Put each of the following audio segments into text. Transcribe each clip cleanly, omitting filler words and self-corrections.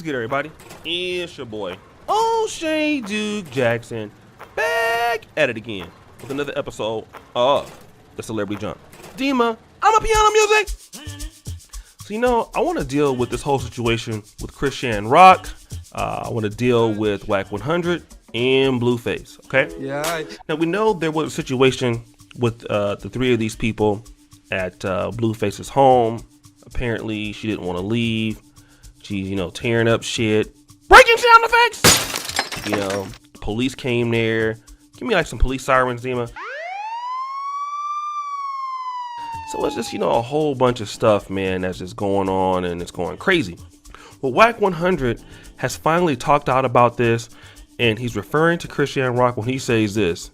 What's good, everybody? It's your boy, O'Shea Duke Jackson, back at it again with another episode of the Celebrity Junk. Dima, I'm a piano music. So, I want to deal with this whole situation with Chrisean Rock. I want to deal with Wack 100 and Blueface, okay? Yeah. Now, we know there was a situation with the three of these people at Blueface's home. Apparently, she didn't want to leave. She's, tearing up shit. Breaking sound effects! Police came there. Give me like some police sirens, Dima. So it's just, a whole bunch of stuff, man, that's just going on and it's going crazy. Well, Wack 100 has finally talked out about this, and he's referring to Chrisean Rock when he says this.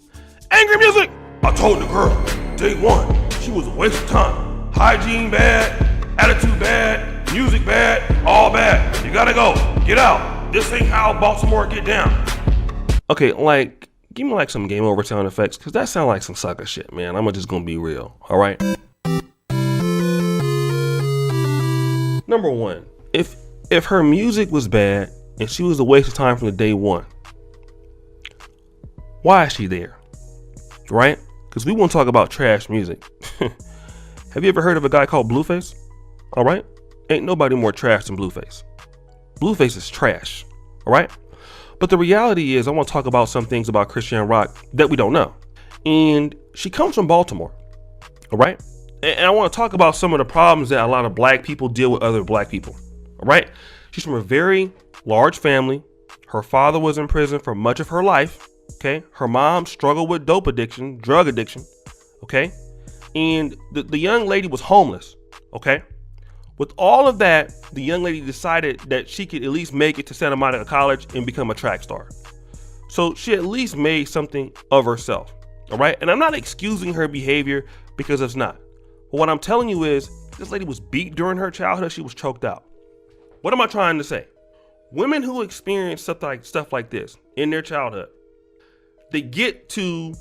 Angry music! I told the girl, day one, she was a waste of time. Hygiene bad, attitude bad, music bad, all bad. You gotta go, get out. This ain't how Baltimore get down. Okay, give me like some game over sound effects, because that sounds like some sucker shit, man. I'm just gonna be real, all right? Number one, if her music was bad and she was a waste of time from the day one, why is she there? Right? Because we won't talk about trash music. Have you ever heard of a guy called Blueface? All right? Ain't nobody more trash than Blueface. Blueface is trash. All right? But the reality is I want to talk about some things about Chrisean Rock that we don't know. And she comes from Baltimore. All right? And I want to talk about some of the problems that a lot of black people deal with other black people. All right? She's from a very large family. Her father was in prison for much of her life. Okay? Her mom struggled with dope addiction, drug addiction. Okay? And the young lady was homeless. Okay? With all of that, the young lady decided that she could at least make it to Santa Monica College and become a track star. So she at least made something of herself. All right? And I'm not excusing her behavior because it's not. But what I'm telling you is this lady was beat during her childhood. She was choked out. What am I trying to say? Women who experience stuff like this in their childhood, they get to,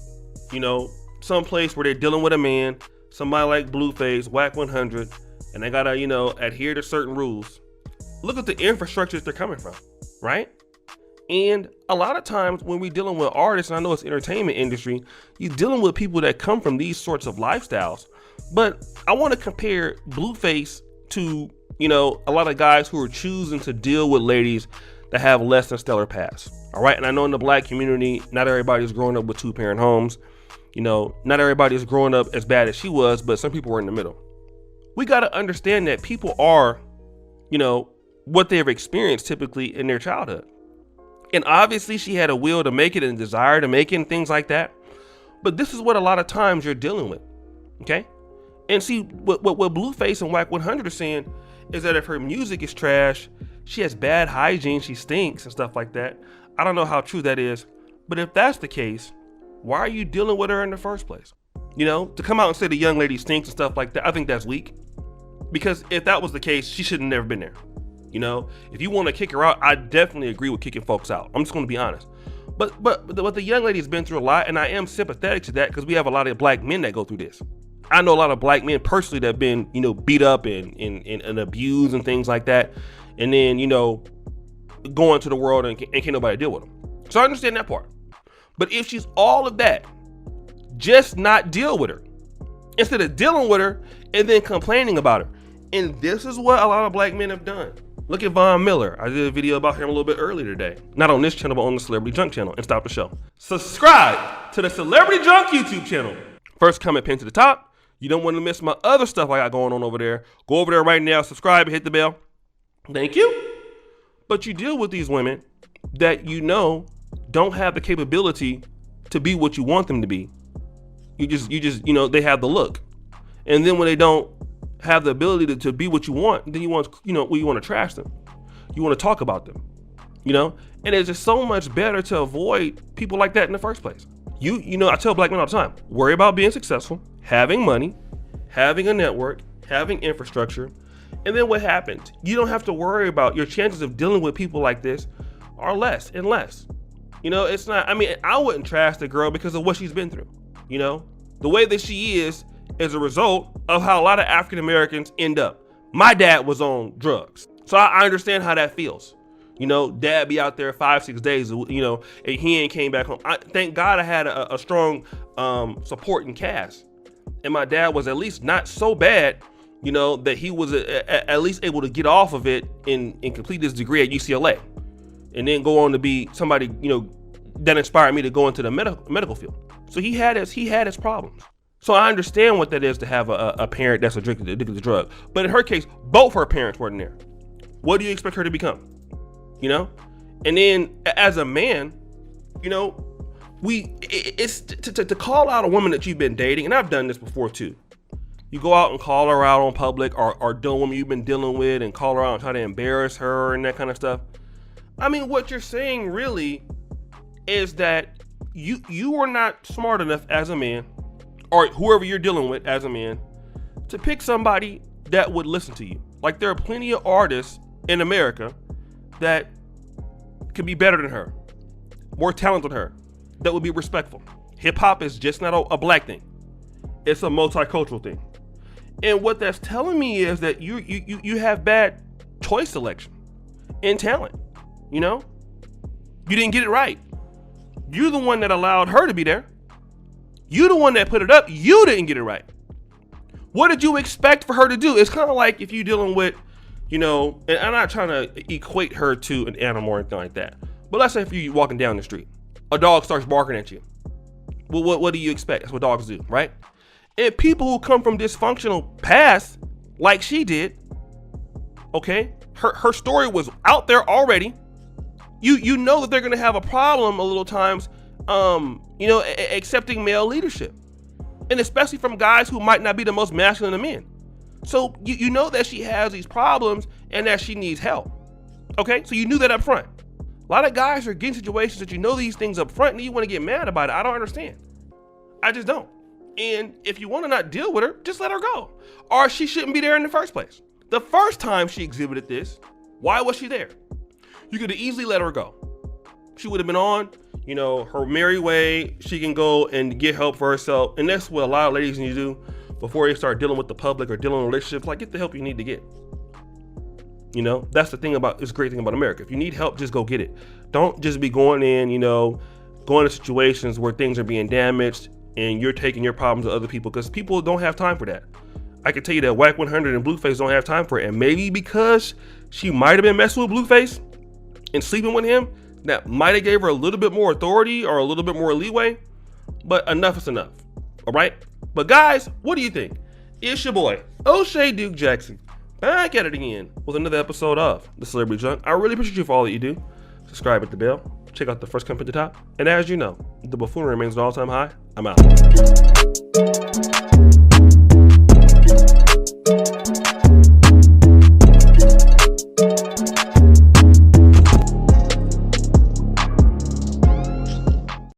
some place where they're dealing with a man, somebody like Blueface, Wack 100, and they gotta, adhere to certain rules. Look at the infrastructure that they're coming from, right? And a lot of times when we're dealing with artists, and I know it's entertainment industry, you're dealing with people that come from these sorts of lifestyles. But I want to compare Blueface to, a lot of guys who are choosing to deal with ladies that have less than stellar past. All right. And I know in the black community, not everybody's growing up with 2-parent homes. Not everybody is growing up as bad as she was, but some people were in the middle. We got to understand that people are, what they've experienced typically in their childhood. And obviously she had a will to make it and desire to make it and things like that. But this is what a lot of times you're dealing with. Okay. And see, what Blueface and Wack 100 are saying is that if her music is trash, she has bad hygiene, she stinks and stuff like that. I don't know how true that is. But if that's the case, why are you dealing with her in the first place? To come out and say the young lady stinks and stuff like that, I think that's weak. Because if that was the case, she should have never been there. If you want to kick her out, I definitely agree with kicking folks out. I'm just going to be honest. But the young lady's been through a lot, and I am sympathetic to that because we have a lot of black men that go through this. I know a lot of black men personally that have been, beat up and abused and things like that. And then, go into the world and can't nobody deal with them. So I understand that part. But if she's all of that, just not deal with her instead of dealing with her and then complaining about her. And this is what a lot of black men have done. Look at Von Miller. I did a video about him a little bit earlier today. Not on this channel, but on the Celebrity Junk channel. And stop the show. Subscribe to the Celebrity Junk YouTube channel. First comment pinned to the top. You don't want to miss my other stuff I got going on over there. Go over there right now, subscribe and hit the bell. Thank you. But you deal with these women that don't have the capability to be what you want them to be. You just they have the look. And then when they don't have the ability to be what you want, then you want to trash them. You want to talk about them. And it's just so much better to avoid people like that in the first place. I tell black men all the time, worry about being successful, having money, having a network, having infrastructure. And then what happens? You don't have to worry about your chances of dealing with people like this are less and less. It's not, I wouldn't trash the girl because of what she's been through. The way that she is a result of how a lot of African Americans end up. My dad was on drugs. So I understand how that feels. You know, dad be out there 5-6 days, you know, and he ain't came back home. Thank God I had a strong supporting cast. And my dad was at least not so bad, you know, that he was at least able to get off of it and complete his degree at UCLA. And then go on to be somebody, you know, that inspired me to go into the medical field. So he had his problems. So I understand what that is to have a parent that's addicted to drug. But in her case, both her parents weren't there. What do you expect her to become? You know? And then as a man, you know, it's to call out a woman that you've been dating, and I've done this before too. You go out and call her out on public, or deal with women you've been dealing with and call her out and try to embarrass her and that kind of stuff. I mean, what you're saying really is that you are not smart enough as a man, or whoever you're dealing with as a man, to pick somebody that would listen to you. Like, there are plenty of artists in America that could be better than her, more talented than her, that would be respectful. Hip hop is just not a black thing. It's a multicultural thing. And what that's telling me is that you have bad choice selection and talent. You know, you didn't get it right. You're the one that allowed her to be there. You're the one that put it up. You didn't get it right. What did you expect for her to do? It's kind of like if you're dealing with, you know, and I'm not trying to equate her to an animal or anything like that, but let's say if you're walking down the street, a dog starts barking at you. Well, what do you expect? That's what dogs do, right? And people who come from dysfunctional past, like she did, okay, her story was out there already. You know that they're gonna have a problem a little times, you know, accepting male leadership, and especially from guys who might not be the most masculine of men. So you know that she has these problems and that she needs help. Okay, so you knew that up front. A lot of guys are getting situations that you know these things up front and you want to get mad about it. I don't understand. I just don't. And if you want to not deal with her, just let her go. Or she shouldn't be there in the first place. The first time she exhibited this, why was she there? You could have easily let her go. She would have been on, you know, her merry way. She can go and get help for herself. And that's what a lot of ladies need to do before they start dealing with the public or dealing with relationships. Like, get the help you need to get. You know, that's the thing about, it's a great thing about America. If you need help, just go get it. Don't just be going in, you know, going to situations where things are being damaged and you're taking your problems to other people, because people don't have time for that. I can tell you that Wack 100 and Blueface don't have time for it. And maybe because she might have been messing with Blueface and sleeping with him, that might have gave her a little bit more authority or a little bit more leeway, but enough is enough, all right? But guys, what do you think? It's your boy, O'Shea Duke Jackson, back at it again with another episode of The Celebrity Junk. I really appreciate you for all that you do. Subscribe at the bell, check out the first comment at the top, and as you know, the buffoonery remains an all-time high. I'm out.